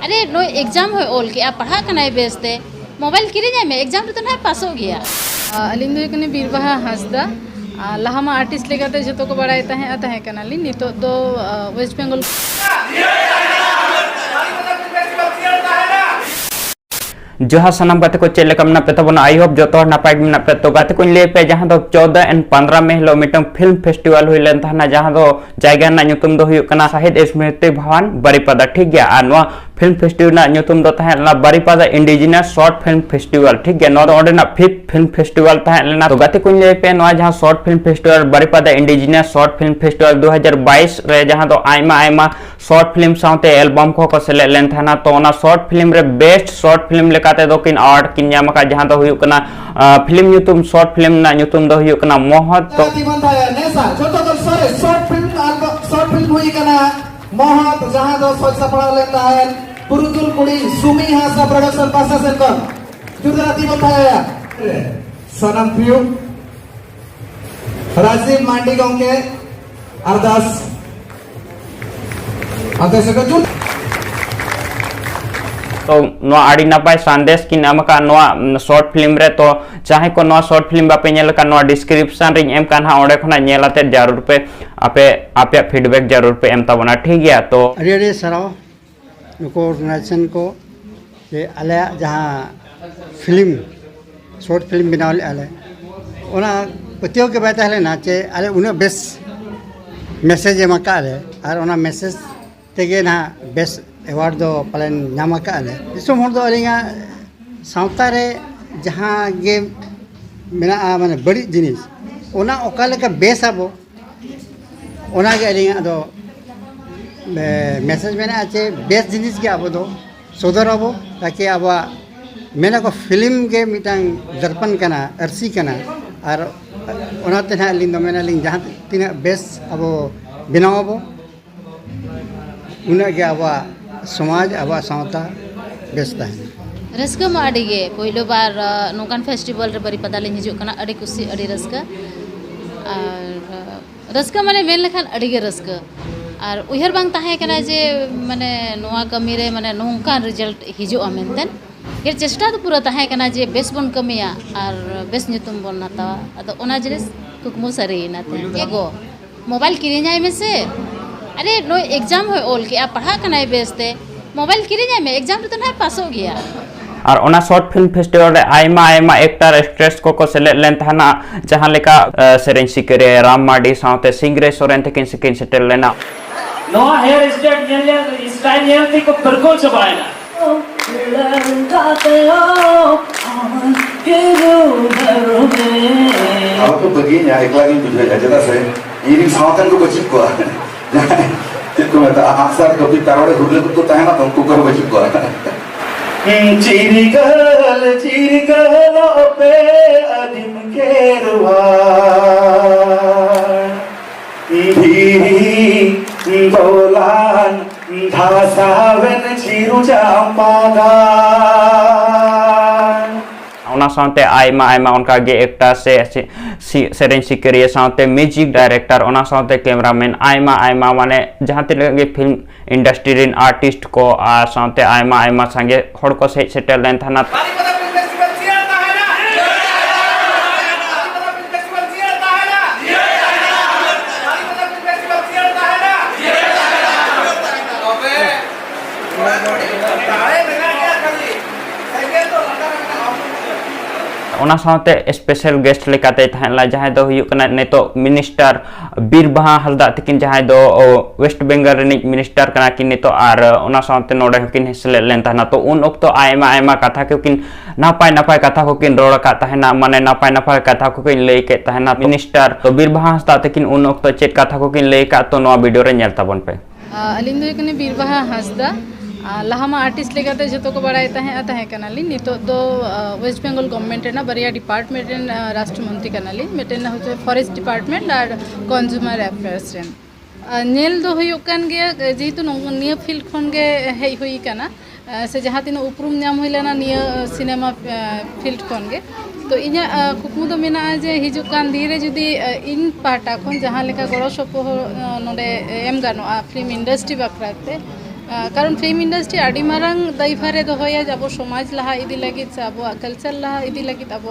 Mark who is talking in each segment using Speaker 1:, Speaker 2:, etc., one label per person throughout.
Speaker 1: अरे no exam हो ओल के पढ़ा कनाय बेसते मोबाइल किरी में एग्जाम तो ना पासो गया
Speaker 2: अलिंग दो कने बीरबाहा हांसदा लहामा आर्टिस्ट लेकाते जतो को बड़ाय तहे कनाली नितो दो वेस्ट बेंगल
Speaker 3: जहाँ सामान गाते को चेक मना पे तब आई होप जो नपाय मना पे तो गाते को ले पे जहाँ 14 और 15 में हिलो मिटंग फिल्म फेस्टिवल हुई लेन था जहाँ जायगा ना नुतुम दो हुई कना शहीद स्मृति भवन बारीपादा ठीक गया आ फिल्म फेस्टिवल ना नुतुम दो तहला बारीपादा इंडिजिनस शॉर्ट फिल्म फेस्टिवल ठीक गया नो ओडे ना 5th फिल्म फेस्टिवल तहला तो गाते को ले पे नो जहाँ short film festival Baripada indigenous short film festival 2022 रे जहाँ दो आयमा शॉर्ट फिल्म साथे एल्बम को सेले लेन था तो ना शॉर्ट फिल्म रे बेस्ट शॉर्ट फिल्म लेकाते दो किन आर्ट किन जामका जहाँ दो हुई कना फिल्म नुतुम शॉर्ट फिल्म ना नुतुम दो हुई कना मोहत तो
Speaker 4: शॉर्ट फिल्म हुई कना मोहत जहाँ दो सोच सपड़ा लेता है पुरुतुल कुड़ी सुमी हासा प्रोडक्शन पासा सेंटर गुजराती बताया सनम प्रियो राजीव मांडी गांव के अरदास आते से कजू
Speaker 3: तो नो आड़ी नपाय संदेश की नामका नो शॉर्ट फिल्म रे तो चाहे को नो शॉर्ट फिल्म बापे नेल का नो डिस्क्रिप्शन रे एम कान हा ओडे खना नेलाते जरूर पे आपे फीडबैक जरूर पे एम तबना ठीक गया तो
Speaker 5: अरे सराव नुको ऑर्गेनाइजेशन को ये आले जहाँ फिल्म शॉर्ट फिल्म बनावले आले ओना पतियों के बात है ना चे आले उन्हें बेस मैसेज एमाका आले और ओना मैसेज तेगे ना बेस अवार्ड दो पालन नामका आले दिसम हर दो अलिंगा सावता रे जहाँ गे मेना माने बड़ी जिनिस ओना ओकाले का बेस आबो ओना गे अलिंगा दो मैसेज में आचे बेस्ट जिनिस के अब दो सदर अब ताकि अब मेना को फिल्म के मिटांग दर्पण कना अर्सी कना और ओनाते ना लिंग दो मेना लिंग जहाँ तीन बेस्ट अब बनाव अब उन्हें के अब समाज अब सावता बेस्ट है
Speaker 1: रस्का मा अडिगे पहिलो बार नोकान फेस्टिवल रे बारीपादा ले हिजु कना अडी कुसी अडी रस्का और रस्का माने मेन लेखान अडिगे रस्का और उहर बांग ताहे कना जे माने नोआ कमी रे माने नोंकान रिजल्ट हिजु आमेनतन ये चेष्टा तो पूरा ताहे कना जे बेस बन कमिया और बेस नितुम बन नाता अदो ओना जिनिस कुकमु सरी नाते एगो मोबाइल किरी जाय में से अरे नो एग्जाम हो ओल के पढ़ा कनाय बेसते मोबाइल किरी जाय में एग्जाम तो ना पास हो गया
Speaker 3: और ओना शॉर्ट फिल्म फेस्टिवल रे आयमा एक्टर एक्ट्रेस को सेलेक्ट लेन थाना जहां लेका सेरेन सिकरे राम माडी साथे सिंगरे सोरेन तकिन सिकिन सेटल लेना
Speaker 6: नो हेयर स्टाइल नेल को परको चबायना
Speaker 7: aku begini ya iklan ini juga jelas saya ini sautan ko bacip ko ko mata aksar ko tarawale hudle ko tahena tonku ko bacip ko चिरिकल पे अदिम केरवा धीरी बोलान धासावन चिरु जामागान
Speaker 3: ओना साथे आयमा उनका गे actor से सेरेन सिकरिया साथे music director ओना साथे कैमरामैन आयमा माने जहां ते फिल्म इंडस्ट्री रिन आर्टिस्ट को आ साथे आयमा संगे हड़ को सेटल लेन थाना ओना साथे स्पेशल गेस्ट लेकाते थाला जहां दो हुयु कना नेतो मिनिस्टर बीरबाहा हलदा तकिन जहां दो वेस्ट बंगाल रेनि मिनिस्टर कना किन नेतो आर ओना साथे नोडे किन हिसले लेन थाना तो उन ओक्तो आयमा कथा को किन नापाय कथा को किन रोड का तहना माने नापाय कथा को किन लेय के तहना मिनिस्टर तो बीरबाहा हलदा तकिन उन ओक्तो चेत कथा को किन लेय का तो नो वीडियो रे नेल ताबन पे
Speaker 2: अलिंग दो कने बीरबाहा हांसदा लहामा आर्टिस्ट लेकाते जतो को बड़ाय तहे कनाली नितो दो वेस्ट बेंगल गवर्नमेंट ना बरिया डिपार्टमेंट राष्ट्र मंत्री कनाली मेटेन होचे फॉरेस्ट डिपार्टमेंट और कंज्यूमर अफेयर्स नेल दो हुयु कान गया जेतु निया फील्ड खन गे हेय हुई काना से जहाँ तीन उपरूम नाम हुई लेना निया सिनेमा फील्ड खन गे तो इना कुकमु दो मेना जे हिजु कान धीरे जुदी इन पाटा खन जहाँ लेका गड़ो सपो नोडे एम गानो फिल्म इंडस्ट्री बाखराते कारण फिल्म इंडस्ट्री आड़ी मारंग दायभारे दोहया अब समाज लहा इदी लगी से अब कल्चर लहा इदी लगी अब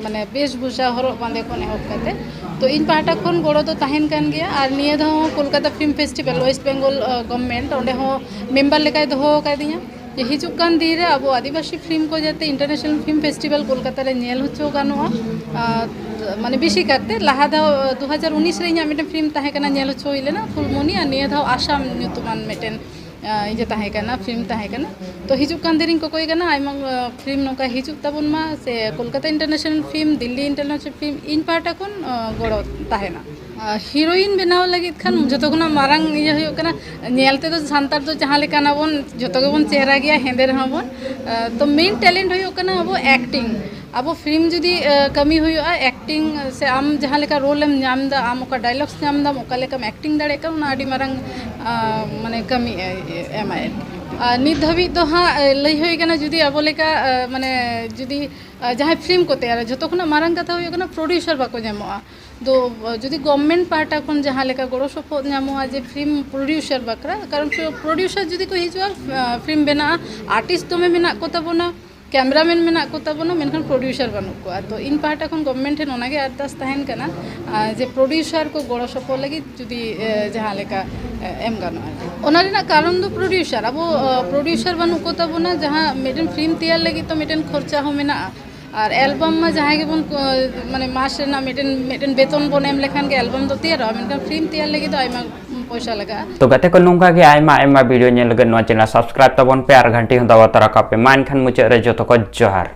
Speaker 2: माने वेशभूषा हरक बांदे को एहब करते तो इन पाहटा खन गड़ो तो तहन कान गया और निया दो Kolkata film festival West Bengal government ओंडे हो मेम्बर लेकाय दोहो कादिया जे हिजुक कान दिन रे अब आदिवासी फिल्म को जाते इंटरनेशनल फिल्म फेस्टिवल कोलकाता रे नेल होचो गानोआ माने बेसी करते लहा दा 2019 रे इᱧᱟᱜ मिटन फिल्म ताहे कना नेल होचो इलेना फुलमोनी और निया दा आसाम ᱧᱩᱛᱩᱢᱟᱱ मिटन इजे ताहे कना फिल्म ताहे कना तो हिजुक कान दिन को कोई कना आइमा फिल्म नोका हिजुक ताबुन मा से Kolkata international film Delhi international film in पाटा कोन गड़ो ताहेना हीरोइन बनाव लगित खान जतो खुना मारंग इये होयो कना नेलते तो सांतार तो जहां लेकाना बोन जतो के बोन चेहरा गया हेंदे रहा बोन तो मेन टैलेंट होयो कना अब एक्टिंग अब फिल्म जुदी कमी हुआ एक्टिंग से आम जहाँ लेका रोल एम नाम दा आम ओका डायलॉग्स नाम दा ओका लेका एक्टिंग दाड़े का ना आडी मारंग माने कमी एम आए नित धाबी तो हाँ लई हुई कना जुदी अब लेका माने जुदी जहाँ फिल्म को तैयार जो खुना मारंग कथा हुई कना प्रोड्यूसर बाको नामोआ तो जुदी गवर्नमेंट पार्टा खन जहाँ लेका गड़ो सपोर्ट नामोआ जे फिल्म प्रोड्यूसर बाकरा कारण प्रोड्यूसर जुदी को हिजुआ फिल्म बना आर्टिस्ट तो में मेना को तबोना कैमरामैन में को तबना मेनखान प्रोड्यूसर बनू को तो इन पाहटा खन गवर्नमेंट है ओनागे अरदास तहन कना जे प्रोड्यूसर को गड़ो सपोर्ट लगी जुदी जहाँ लेका एम गानोआ ओना रेना कारण दो प्रोड्यूसर अब प्रोड्यूसर बनू को तबना जहाँ मिटन फिल्म तैयार लगी तो मिटन खर्चा हो मेना और एल्बम में जहाँ के बन माने मास रेना मिटन बेतन बन एम लेखान के एल्बम तो तैयार मेनखान फिल्म तैयार लगी तो आइमा पैसा लगा
Speaker 3: तो गाते को नोंका के आइमा वीडियो नेल लगे नो चैनल सब्सक्राइब तबन पे और घंटी हंदा वतरा का पे मान खान मुचे रे जतो को जोहार।